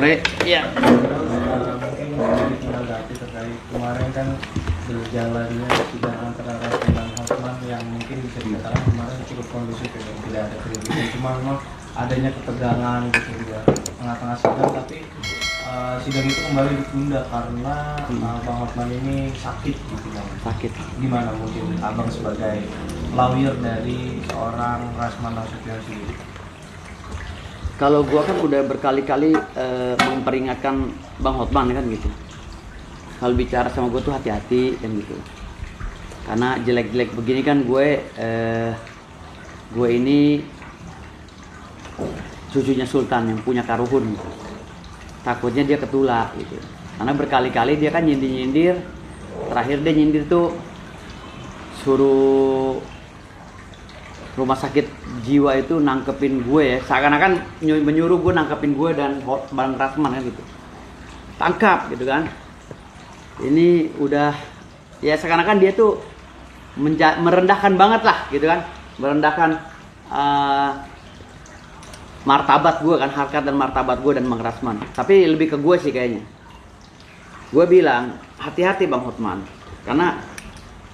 sore. Iya. Mungkin dari menanggapi terkait kemarin kan berjalannya sidang antara Rasman dan Hotman yang mungkin bisa dikatakan kemarin cukup kondusif ya, tidak ada keributan. Cuma memang adanya ketegangan gitu ya tengah-tengah sidang, tapi sidang itu kembali ditunda karena Bang Hotman ini sakit gitu Bang. Sakit. Gimana mungkin Abang sebagai lawyer dari seorang Rasman Nasution sendiri? Kalau gua kan udah berkali-kali memperingatkan Bang Hotman kan gitu. Kalau bicara sama gua tuh hati-hati kan gitu. Karena jelek-jelek begini kan gue ini cucunya Sultan yang punya Karuhun. Takutnya dia ketulak gitu. Karena berkali-kali dia kan nyindir-nyindir. Terakhir dia nyindir tuh suruh rumah sakit jiwa itu nangkepin gue ya, seakan-akan menyuruh gue nangkepin gue dan Bang Rasman kan gitu, tangkap gitu kan. Ini udah ya seakan-akan dia tuh merendahkan banget lah gitu kan, merendahkan martabat gue kan, harkat dan martabat gue dan Bang Rasman. Tapi lebih ke gue sih kayaknya. Gue bilang hati-hati Bang Hotman, karena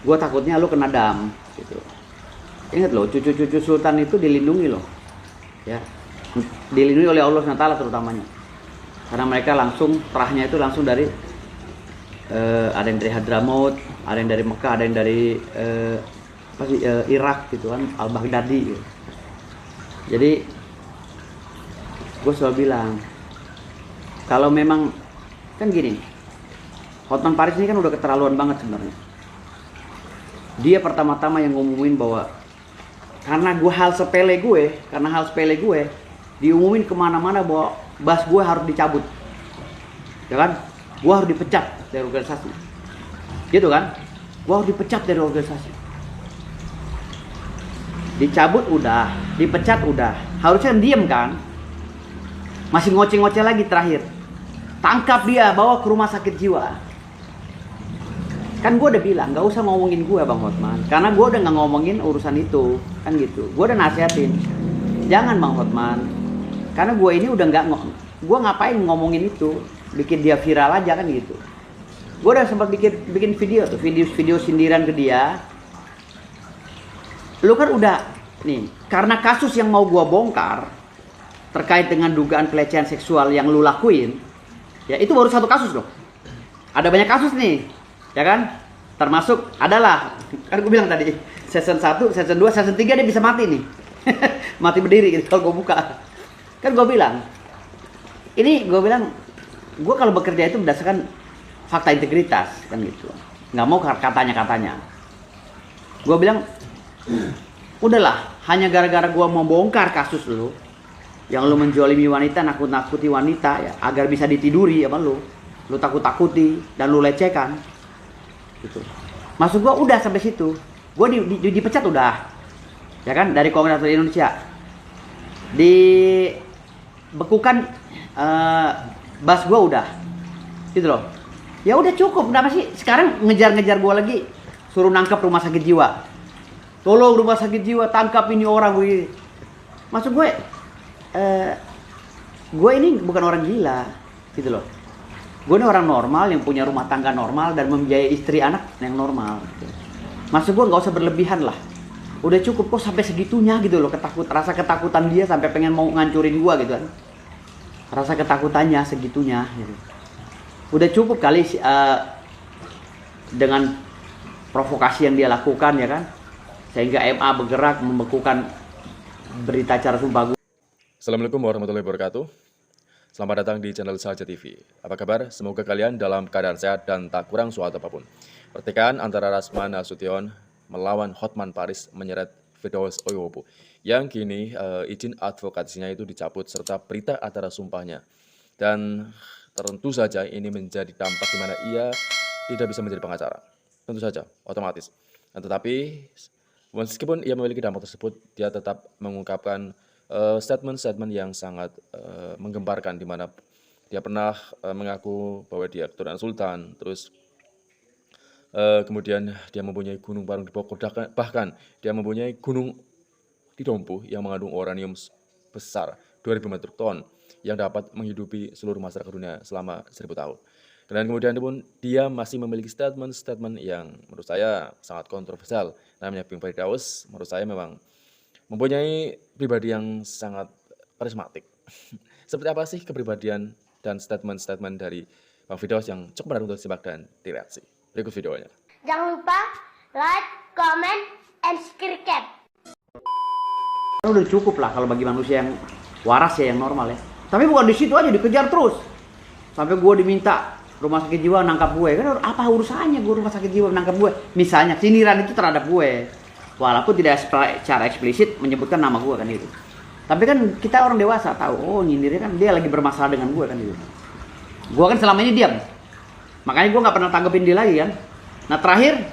gue takutnya lu kena dam gitu. Ingat loh, cucu-cucu Sultan itu dilindungi loh, ya, dilindungi oleh Allah SWT terutamanya, karena mereka langsung terahnya itu langsung dari ada yang dari Hadramaut, ada yang dari Mekah, ada yang dari Irak gitu kan, Al-Baghdadi gitu. Jadi gue selalu bilang, kalau memang kan gini, Hotman Paris ini kan udah keterlaluan banget sebenarnya. Dia pertama-tama yang ngumumin bahwa karena hal sepele gue diumumin kemana-mana bahwa bas gue harus dicabut, ya kan? Gue harus dipecat dari organisasi, gitu kan? Gue harus dipecat dari organisasi. Dicabut udah, dipecat udah, harusnya diem kan? Masih ngoceh-ngoceh lagi terakhir. Tangkap dia, bawa ke rumah sakit jiwa. Kan gue udah bilang gak usah ngomongin gue Bang Hotman, karena gue udah gak ngomongin urusan itu kan gitu. Gue udah nasihatin, jangan Bang Hotman, karena gue ini udah gue ngapain ngomongin itu, bikin dia viral aja kan gitu. Gue udah sempat bikin video tuh, video sindiran ke dia. Lu kan udah nih, karena kasus yang mau gue bongkar terkait dengan dugaan pelecehan seksual yang lu lakuin, ya itu baru satu kasus loh. Ada banyak kasus nih, ya kan? Termasuk adalah, kan gue bilang tadi, season 1, season 2, season 3 dia bisa mati nih. Mati berdiri gitu kalau gue buka. Kan gue bilang, gue kalau bekerja itu berdasarkan fakta integritas kan gitu. Nggak mau katanya. Gue bilang, udahlah, hanya gara-gara gue mau bongkar kasus lu, yang lu menjolimi wanita, nakut-nakuti wanita ya, agar bisa ditiduri sama lu takut-takuti dan lu lecehkan. Gitu. Maksud gua udah sampai situ. Gua dipecat udah. Ya kan, dari Kongres Indonesia. Dibekukan bas gua udah. Gitu loh. Ya udah cukup, kenapa sih sekarang ngejar-ngejar gua lagi, suruh nangkap rumah sakit jiwa. Tolong rumah sakit jiwa tangkap ini orang begini. Maksud gue gue ini bukan orang gila gitu loh. Gue ini orang normal yang punya rumah tangga normal dan membiayai istri anak yang normal gitu. Maksud gue gak usah berlebihan lah. Udah cukup kok sampai segitunya gitu loh, rasa ketakutan dia sampai pengen mau ngancurin gue gitu kan. Rasa ketakutannya segitunya gitu. Udah cukup kali dengan provokasi yang dia lakukan ya kan. Sehingga MA bergerak membekukan berita acara sumpah gue. Assalamualaikum warahmatullahi wabarakatuh. Selamat datang di channel Saja TV. Apa kabar? Semoga kalian dalam keadaan sehat dan tak kurang suatu apapun. Pertikaian antara Rasman Nasution melawan Hotman Paris menyeret Firdaus Oyobo yang kini izin advokasinya itu dicabut serta berita acara sumpahnya. Dan tentu saja ini menjadi dampak di mana ia tidak bisa menjadi pengacara. Tentu saja, otomatis. Tetapi meskipun ia memiliki dampak tersebut, dia tetap mengungkapkan statement-statement yang sangat menggemparkan, di mana dia pernah mengaku bahwa dia keturunan sultan, terus kemudian dia mempunyai gunung Parung di Bogor, bahkan dia mempunyai gunung di Dompu yang mengandung uranium besar 2000 metric ton. yang dapat menghidupi seluruh masyarakat dunia selama 1000 tahun. Dan kemudian pun dia masih memiliki statement-statement yang menurut saya sangat kontroversial. Namanya Bang Firdaus, menurut saya memang mempunyai pribadi yang sangat karismatik. Seperti apa sih kepribadian dan statement-statement dari Bang Firdaus yang cukup menarik untuk disimak dan direaksi. Berikut videonya. Jangan lupa like, comment, and subscribe. Udah cukup lah kalau bagi manusia yang waras ya, yang normal ya. Tapi bukan di situ aja, dikejar terus. Sampai gue diminta rumah sakit jiwa nangkap gue. Kan apa urusannya gue rumah sakit jiwa nangkap gue? Misalnya sindiran itu terhadap gue. Walaupun tidak secara eksplisit menyebutkan nama gue kan itu. Tapi kan kita orang dewasa tahu, oh nyindirnya kan dia lagi bermasalah dengan gue kan itu. Gue kan selama ini diam. Makanya gue nggak pernah tanggepin dia lagi kan. Nah terakhir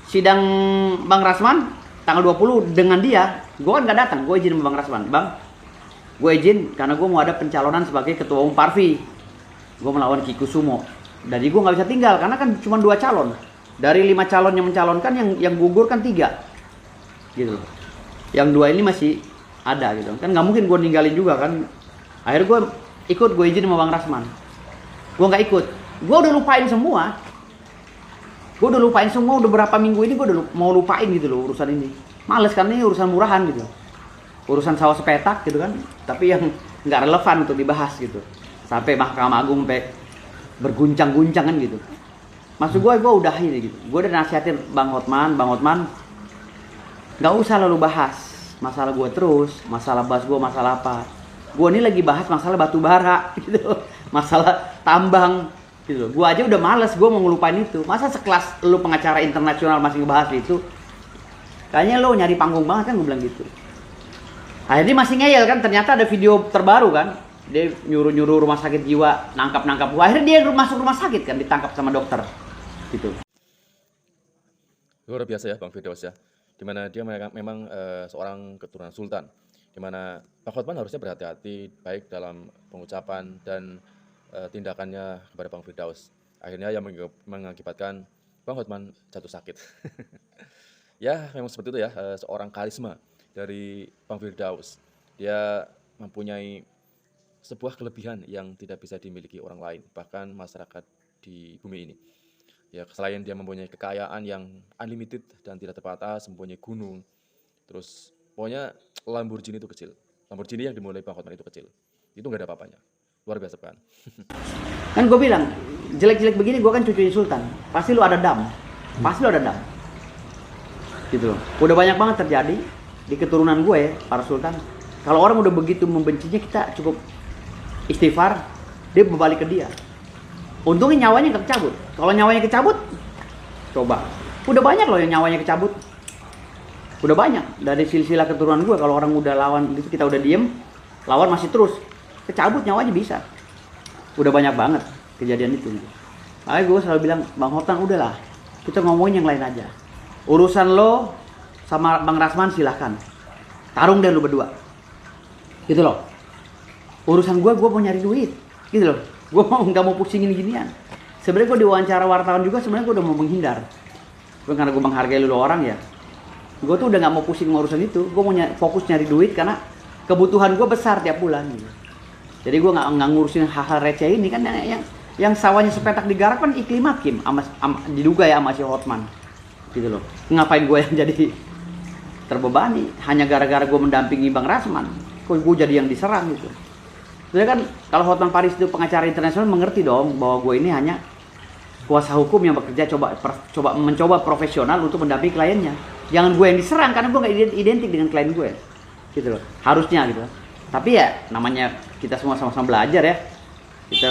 sidang Bang Rasman tanggal 20 dengan dia, gue kan nggak datang. Gue izin sama Bang Rasman, Bang, gue izin karena gue mau ada pencalonan sebagai ketua umum Parvi. Gue melawan Kikusumo. Jadi gue nggak bisa tinggal karena kan cuma 2 calon. Dari 5 calon yang mencalonkan, yang gugur kan 3, gitu. Yang 2 ini masih ada gitu. Kan nggak mungkin gue ninggalin juga kan. Akhirnya gue ikut, gue izin sama Bang Rasman. Gue nggak ikut. Gue udah lupain semua. Udah berapa minggu ini gue udah mau lupain gitu loh urusan ini. Males karena ini urusan murahan gitu. Urusan sawah sepetak gitu kan. Tapi yang nggak relevan untuk dibahas gitu. Sampai Mahkamah Agung sampai berguncang-guncang kan gitu. Maksud gue udah ini gitu. Gue udah nasihatin Bang Hotman, nggak usah lalu bahas masalah gue terus, masalah bahas gue masalah apa. Gue ini lagi bahas masalah batu bara gitu. Masalah tambang gitu. Gue aja udah males, gue mau ngelupain itu. Masa sekelas lu pengacara internasional masih ngebahas itu? Kayaknya lo nyari panggung banget kan, gue bilang gitu. Akhirnya masih ngeyel kan, ternyata ada video terbaru kan. Dia nyuruh-nyuruh rumah sakit jiwa nangkap gue. Akhirnya dia masuk rumah sakit kan, ditangkap sama dokter gitu. Luar biasa ya Bang Firdaus ya. Dimana dia memang seorang keturunan sultan. Dimana Pak Hotman harusnya berhati-hati baik dalam pengucapan dan tindakannya kepada Bang Firdaus. Akhirnya yang mengakibatkan Bang Hotman jatuh sakit. Ya memang seperti itu ya, seorang karisma dari Bang Firdaus. Dia mempunyai sebuah kelebihan yang tidak bisa dimiliki orang lain, bahkan masyarakat di bumi ini. Ya selain dia mempunyai kekayaan yang unlimited dan tidak terbatas, mempunyai gunung, terus pokoknya Lamborghini itu kecil. Lamborghini yang dimulai Bang Hotman itu kecil. Itu nggak ada apa-apanya. Luar biasa kan. Kan gue bilang, jelek-jelek begini gue kan cucunya sultan. Pasti lu ada dam. Gitu loh. Udah banyak banget terjadi di keturunan gue, para sultan. Kalau orang udah begitu membencinya, kita cukup istighfar, dia berbalik ke dia. Untungnya nyawanya nggak kecabut. Kalau nyawanya kecabut, coba. Udah banyak loh yang nyawanya kecabut. Udah banyak dari silsilah keturunan gue. Kalau orang udah lawan gitu, kita udah diem, lawan masih terus, kecabut nyawanya bisa. Udah banyak banget kejadian itu. Makanya gue selalu bilang, Bang Hotman udahlah, kita ngomongin yang lain aja. Urusan lo sama Bang Rasman silahkan, tarung deh lo berdua, gitu loh. Urusan gue mau nyari duit, gitu loh. Gue nggak mau pusingin ginian. Sebenarnya gue diwawancara wartawan juga, sebenarnya gue udah mau menghindar. Karena gue menghargai lo orang ya. Gue tuh udah nggak mau pusing urusan itu. Gue mau fokus nyari duit karena kebutuhan gue besar tiap bulan. Gitu. Jadi gue nggak ngurusin hal-hal receh ini kan, yang sawahnya sepetak digarap kan Iklim Hakim, diduga ya sama si Hotman, gitu loh. Ngapain gue yang jadi terbebani hanya gara-gara gue mendampingi Bang Rasman? Kok gue jadi yang diserang gitu? Jadi kan kalau Hotman Paris itu pengacara internasional, mengerti dong bahwa gue ini hanya kuasa hukum yang bekerja mencoba profesional untuk mendampingi kliennya. Jangan gue yang diserang karena gue nggak identik dengan klien gue, gitu loh. Harusnya gitu. Tapi ya namanya kita semua sama-sama belajar ya. Kita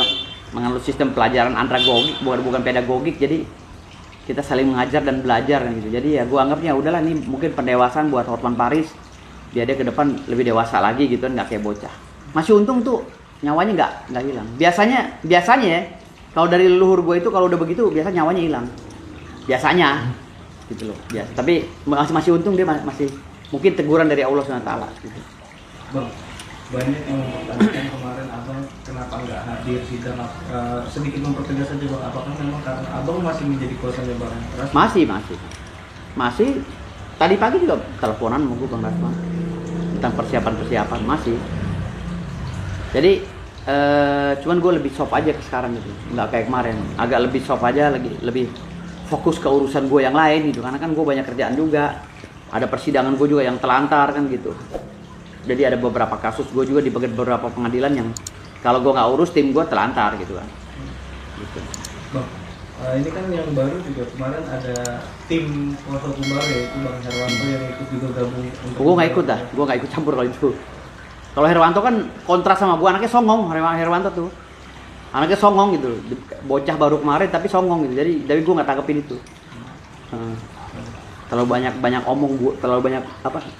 menganut sistem pelajaran andragogik, bukan pedagogik. Jadi kita saling mengajar dan belajar gitu. Jadi ya gue anggapnya udahlah, ini mungkin pendewasaan buat Hotman Paris. Biar dia ke depan lebih dewasa lagi gitu kan, nggak kayak bocah. Masih untung tuh nyawanya nggak hilang. Biasanya ya kalau dari leluhur gue itu kalau udah begitu biasa nyawanya hilang. Biasanya gitu loh. Biasa. Tapi masih untung dia masih mungkin teguran dari Allah SWT gitu. Bang, banyak yang mempertanyakan kemarin Abang kenapa nggak hadir sidang, sedikit mempertegas saja Bang, apakah memang karena Abang masih menjadi kuasanya Bang Rasman? Masih. Tadi pagi juga teleponan sama gue Bang Rasman tentang persiapan masih. Jadi cuman gue lebih soft aja ke sekarang gitu, nggak kayak kemarin, agak lebih soft aja, lebih fokus ke urusan gue yang lain gitu, karena kan gue banyak kerjaan juga, ada persidangan gue juga yang telantar kan gitu. Jadi ada beberapa kasus gue juga di beberapa pengadilan yang kalau gue nggak urus tim gue telantar gitu kan. Gitu. Bang, ini kan yang baru juga kemarin ada tim kuasa hukum baru yaitu Bang Herwanto yang ikut juga gabung. Gue nggak ikut dah, gue nggak ikut campur kalau itu. Kalau Herwanto kan kontras sama gue, anaknya songong. Herwanto tuh anaknya songong gitu, bocah baru kemarin tapi songong gitu. Jadi gue nggak tanggepin itu. Terlalu banyak omong, terlalu banyak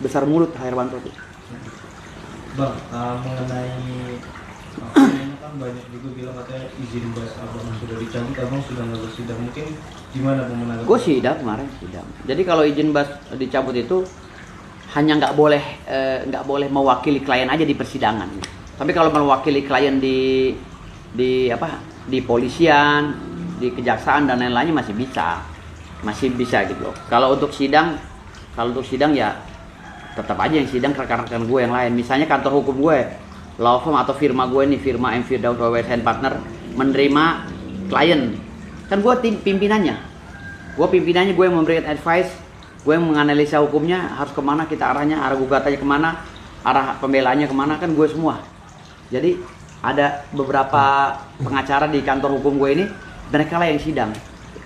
besar mulut Herwanto tuh. Bang, mengenai kan banyak juga bilang katanya izin bas abang sudah dicabut, abang sudah nggak bersidang, mungkin gimana Bang menanggapi? Gue sidang kemarin sidang. Jadi kalau izin bas dicabut itu hanya nggak boleh mewakili klien aja di persidangan. Tapi kalau mewakili klien di polisian, di kejaksaan dan lain-lainnya masih bisa gitu loh. Kalau untuk sidang ya tetap aja yang sidang rekan-rekan gue yang lain. Misalnya kantor hukum gue, law firm atau firma gue nih, firma M. Firdaus WWS Partner menerima klien, kan gue pimpinannya, gue yang memberikan advice, gue yang menganalisa hukumnya harus kemana kita arahnya, arah gugatannya kemana, arah pembelaannya kemana, kan gue semua. Jadi ada beberapa pengacara di kantor hukum gue ini, mereka lah yang sidang.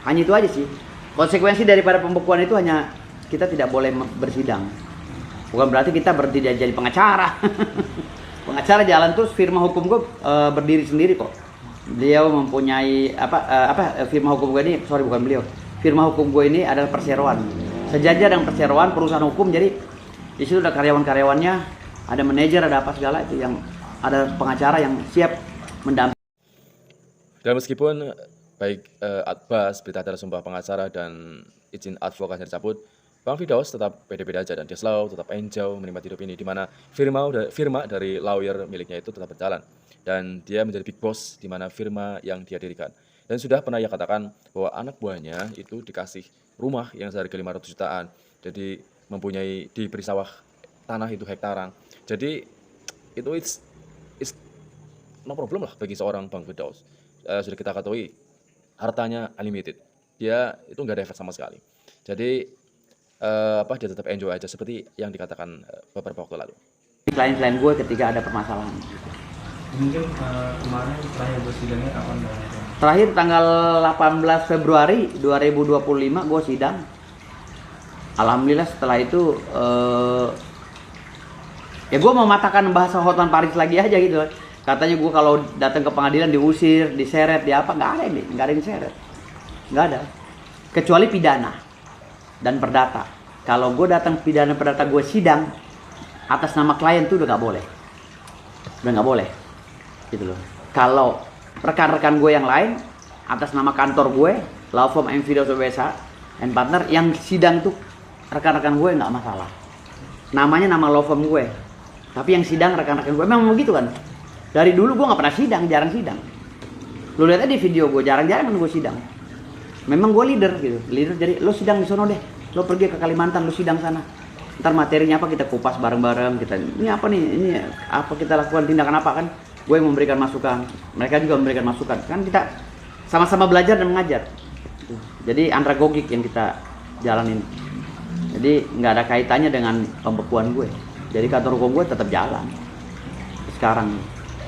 Hanya itu aja sih. Konsekuensi daripada pembekuan itu hanya kita tidak boleh bersidang. Bukan berarti kita berhenti jadi pengacara. Pengacara jalan terus, firma hukum gue berdiri sendiri kok. Beliau mempunyai firma hukum gue ini, bukan beliau. Firma hukum gue ini adalah perseroan. Sejajar dengan perseroan perusahaan hukum, jadi di situ ada karyawan-karyawannya, ada manajer, ada apa segala itu, yang ada pengacara yang siap mendampingi. Dan meskipun baik Atbas, berita acara sumpah pengacara dan izin advokasi dicabut, Bang Firdaus tetap pede-pede aja dan dia selalu tetap enjoy menikmati hidup ini, di mana firma dari lawyer miliknya itu tetap berjalan dan dia menjadi big boss di mana firma yang dia dirikan. Dan sudah pernah ia katakan bahwa anak buahnya itu dikasih rumah yang seharga 500 jutaan, jadi diberi sawah tanah itu hektaran. Jadi itu it's no problem lah bagi seorang Bang Firdaus. Sudah kita ketahui hartanya unlimited, dia itu nggak ada efek sama sekali. Jadi dia tetap enjoy aja seperti yang dikatakan beberapa waktu lalu. Klien-klien gue ketika ada permasalahan. Mungkin kemarin terakhir bersidangnya kapan Bang? Terakhir tanggal 18 Februari 2025 gue sidang. Alhamdulillah setelah itu ya gue mematahkan bahasa Hotman Paris lagi aja gitu. Katanya gue kalau datang ke pengadilan diusir, diseret, nggak ada yang diseret, nggak ada. Kecuali pidana dan perdata. Kalau gue datang pidana perdata gue sidang atas nama klien tuh udah nggak boleh, gitu loh. Kalau rekan-rekan gue yang lain atas nama kantor gue, law firm M. Firdaus WWS Partner, yang sidang tuh rekan-rekan gue nggak masalah. Namanya nama law firm gue, tapi yang sidang rekan-rekan gue. Memang begitu kan. Dari dulu gue nggak pernah sidang, jarang sidang. Lu lihat aja di video gue, jarang-jarang kan gue sidang. Memang gue leader gitu, jadi lo sidang di sono deh, lo pergi ke Kalimantan, lo sidang sana. Ntar materinya apa kita kupas bareng-bareng, ini apa kita lakukan, tindakan apa kan? Gue yang memberikan masukan, mereka juga memberikan masukan, kan kita sama-sama belajar dan mengajar. Jadi andragogik yang kita jalanin. Jadi nggak ada kaitannya dengan pembekuan gue. Jadi kantor hukum gue tetap jalan sekarang.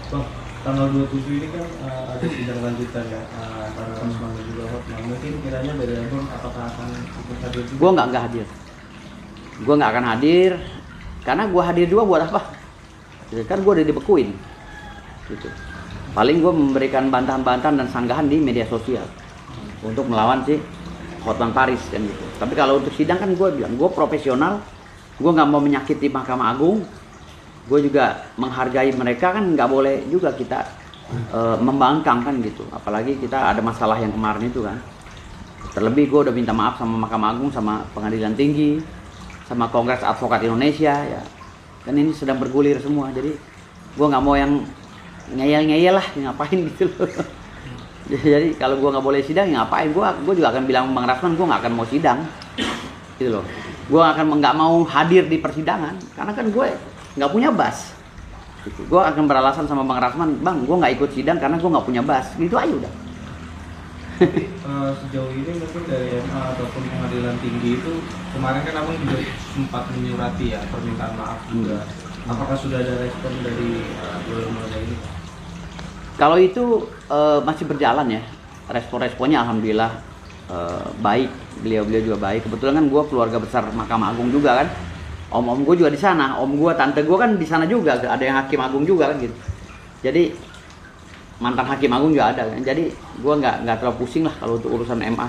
Bang, tanggal 27 ini kan ada sidang lanjutan ya antara Rasman dan juga Hotman. Mungkin kiranya dari Abang apakah akan ikut hadir juga? Gue nggak hadir. Gue nggak akan hadir karena gue hadir juga buat apa? Kan gue udah dibekuin. Gitu. Paling gue memberikan bantahan-bantahan dan sanggahan di media sosial untuk melawan si Hotman Paris kan gitu. Tapi kalau untuk sidang kan gue bilang gue profesional, gue nggak mau menyakiti Mahkamah Agung. Gue juga menghargai mereka, kan nggak boleh juga kita membangkang kan gitu. Apalagi kita ada masalah yang kemarin itu kan. Terlebih gue udah minta maaf sama Mahkamah Agung, sama Pengadilan Tinggi, sama Kongres Advokat Indonesia ya. Kan ini sedang bergulir semua, jadi gue nggak mau yang ngeyel-ngeyel lah, ngapain gitu loh. Jadi kalau gue nggak boleh sidang, ya ngapain? Gue juga akan bilang Bang Rasman, gue nggak akan mau sidang, gitu loh. Gue nggak mau hadir di persidangan, karena kan gue nggak punya bas. Gitu. Gue akan beralasan sama Bang Rasman, bang, gue nggak ikut sidang karena gue nggak punya bas. Gitu aja udah. Tapi sejauh ini mungkin dari MA ataupun pengadilan tinggi itu kemarin kan abang juga sempat menyurati ya permintaan maaf juga. Apakah sudah ada respon dari dua lembaga ini? Kalau itu masih berjalan ya, respon-responnya alhamdulillah baik, beliau-beliau juga baik. Kebetulan kan gue keluarga besar Mahkamah Agung juga kan, om-om gue juga di sana, om gue, tante gue kan di sana juga, ada yang Hakim Agung juga kan gitu. Jadi mantan Hakim Agung juga ada kan, jadi gue nggak terlalu pusing lah kalau untuk urusan MA.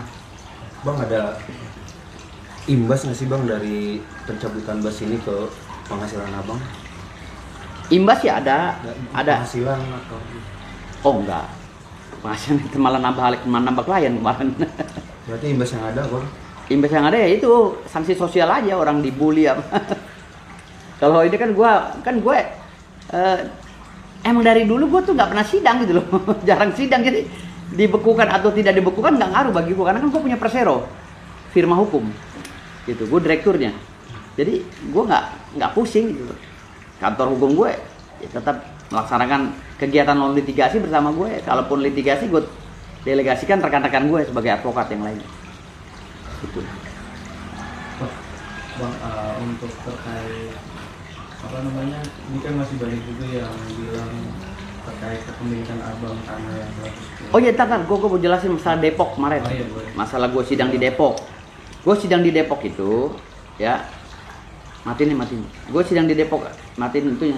Bang, ada imbas nggak sih bang dari pencabutan bas ini ke penghasilan abang? Imbas ya ada. Penghasilan atau? Oh enggak, penghasilan itu malah nambah klien kemarin. Berarti imbas yang ada bang? Imbas yang ada ya itu sanksi sosial aja, orang dibully apa. Kalau ini kan gue emang dari dulu gue tuh nggak pernah sidang gitu loh. Jarang sidang, jadi dibekukan atau tidak dibekukan nggak ngaruh bagi gue, karena kan gue punya persero, firma hukum gitu, gue direkturnya. Jadi gue nggak pusing gitu. Kantor hukum gue ya tetap melaksanakan kegiatan non litigasi bersama gue. Kalaupun litigasi gue delegasikan rekan-rekan gue sebagai advokat yang lain. Gitu. Bang, untuk terkait apa namanya, ini kan masih banyak juga yang bilang terkait kepemilikan abang tanah yang 100. Oh iya, gue mau jelasin masalah Depok kemarin. Oh, iya, boleh. Masalah gue sidang di Depok. Gue sidang di Depok itu, ya, matiin. Gue sidang di Depok, matiin itu ya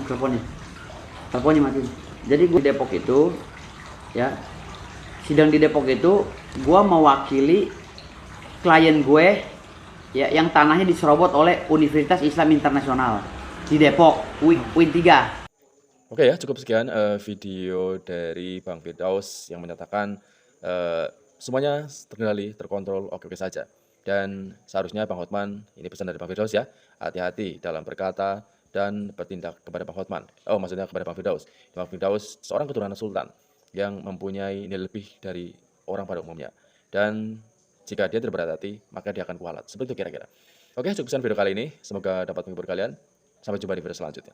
teleponnya matiin. Jadi gue di Depok itu, ya, sidang di Depok itu, gue mewakili klien gue, ya, yang tanahnya diserobot oleh Universitas Islam Internasional di Depok, UIN 3. Oke ya, cukup sekian video dari Bang Firdaus yang menyatakan semuanya terkendali, terkontrol, oke-oke saja. Dan seharusnya Bang Hotman, ini pesan dari Bang Firdaus ya, hati-hati dalam berkata dan bertindak kepada Bang Hotman. Oh, maksudnya kepada Bang Firdaus. Bang Firdaus seorang keturunan sultan yang mempunyai nilai lebih dari orang pada umumnya. Dan jika dia tidak berhati-hati, maka dia akan kualat. Seperti itu kira-kira. Oke, cukup sekian video kali ini. Semoga dapat menghibur kalian. Sampai jumpa di video selanjutnya.